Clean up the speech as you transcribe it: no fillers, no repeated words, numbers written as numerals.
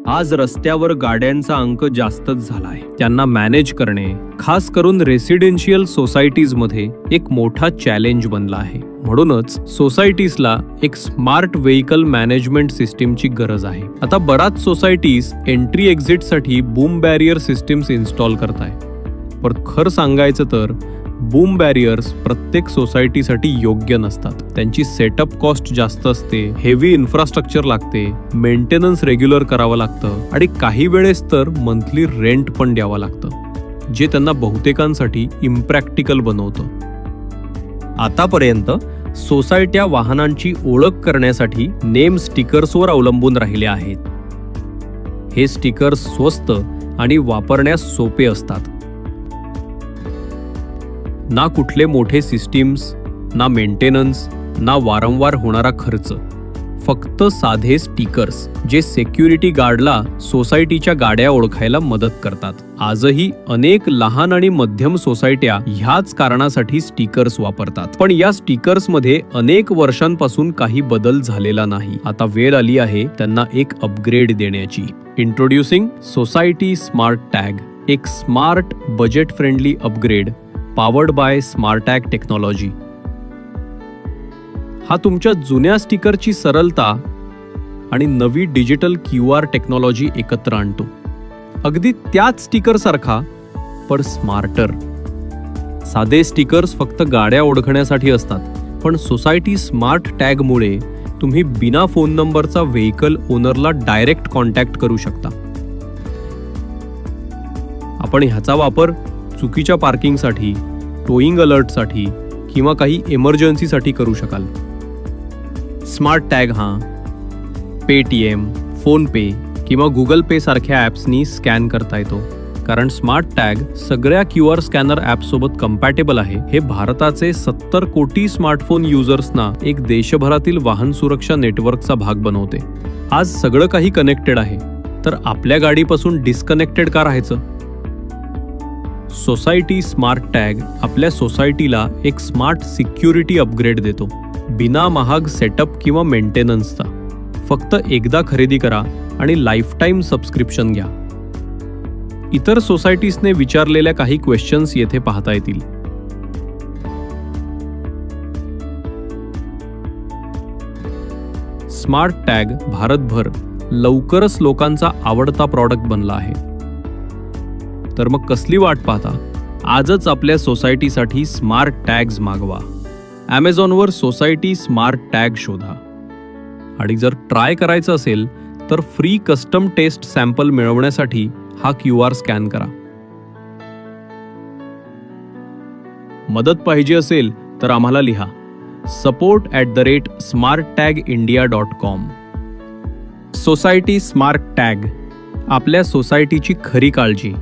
आज रस्त्यावर गाड्यांचा अंक जास्तच झाला आहे. त्यांना मॅनेज करणे खास करून रेसिडेन्शियल सोसायटीजमध्ये एक मोठा चॅलेंज बनला आहे. म्हणूनच सोसायटीजला एक स्मार्ट व्हेकल मॅनेजमेंट सिस्टीमची गरज आहे. आता बराच सोसायटीज एंट्री एक्झिटसाठी बूम बॅरियर सिस्टीम्स इन्स्टॉल करताय. पण खरं सांगायचं तर बूम बॅरियर्स प्रत्येक सोसायटीसाठी योग्य नसतात. त्यांची सेटअप कॉस्ट जास्त असते, हेवी इन्फ्रास्ट्रक्चर लागते, मेंटेनन्स रेग्युलर करावं लागतं आणि काही वेळेस तर मंथली रेंट पण द्यावं लागतं, जे त्यांना बहुतेकांसाठी इम्प्रॅक्टिकल बनवतं. आतापर्यंत सोसायट्या वाहनांची ओळख करण्यासाठी नेम स्टिकर्सवर अवलंबून राहिल्या आहेत. हे स्टिकर्स स्वस्त आणि वापरण्यास सोपे असतात. ना कुठले मोठे सिस्टीम्स, ना मेंटेनन्स, ना वारंवार होणारा खर्च. फक्त साधे स्टिकर्स जे सिक्युरिटी गार्डला सोसायटीच्या गाड्या ओळखायला मदत करतात. आजही अनेक लहान आणि मध्यम सोसायट्या ह्याच कारणासाठी स्टिकर्स वापरतात. पण या स्टिकर्समध्ये अनेक वर्षांपासून काही बदल झालेला नाही. आता वेळ आली आहे त्यांना एक अपग्रेड देण्याची. इंट्रोड्युसिंग सोसायटी स्मार्ट टॅग, एक smart budget friendly upgrade powered by Smartag technology. हा तुमच्या जुन्या स्टिकरची सरलता आणि नवी डिजिटल QR टेक्नॉलॉजी एकत्र आणतो. अगदी त्याच स्टिकर सारखा पण स्मार्टर. साधे स्टिकर्स फक्त गाड्या ओळखण्यासाठी असतात, पण सोसायटी स्मार्ट टॅगमुळे तुम्ही बिना फोन नंबरचा व्हेकल ओनरला डायरेक्ट कॉन्टॅक्ट करू शकता. आपण ह्याचा वापर चुकीच्या पार्किंगसाठी, टोईंग अलर्टसाठी किंवा काही इमर्जन्सीसाठी करू शकाल. स्मार्ट टॅग हा पेटीएम, फोनपे किंवा गुगल पे सारख्या ॲप्सनी स्कॅन करता येतो. कारण स्मार्ट टॅग सगळ्या QR स्कॅनर ॲप्ससोबत कंपॅटेबल आहे. हे भारताचे 70 कोटी स्मार्टफोन युजर्सना एक देशभरातील वाहन सुरक्षा नेटवर्कचा भाग बनवते. आज सगळं काही कनेक्टेड आहे, तर आपल्या गाडीपासून डिस्कनेक्टेड का राहायचं? सोसायटी स्मार्ट टॅग आपल्या सोसायटीला एक स्मार्ट सिक्युरिटी अपग्रेड देतो, बिना महाग सेटअप किंवा मेंटेनन्सचा. फक्त एकदा खरेदी करा आणि लाईफटाईम सबस्क्रिप्शन घ्या. इतर सोसायटीजने विचारलेल्या काही क्वेश्चन्स येथे पाहता येतील. स्मार्ट टॅग भारतभर लवकरच लोकांचा आवडता प्रॉडक्ट बनला आहे. तर मग कसली वाट पाहता? आजच आपल्या सोसायटीसाठी स्मार्ट टॅग्स मागवा. Amazonवर सोसायटी स्मार्ट टॅग शोधा. आणि जर ट्राय करायचं असेल तर फ्री कस्टम टेस्ट सॅम्पल मिळवण्यासाठी हा QR स्कॅन करा. मदत पाहिजे असेल तर आम्हाला लिहा support@smarttag.india.com. सोसायटी स्मार्ट टॅग, आपल्या सोसायटीची खरी काळजी.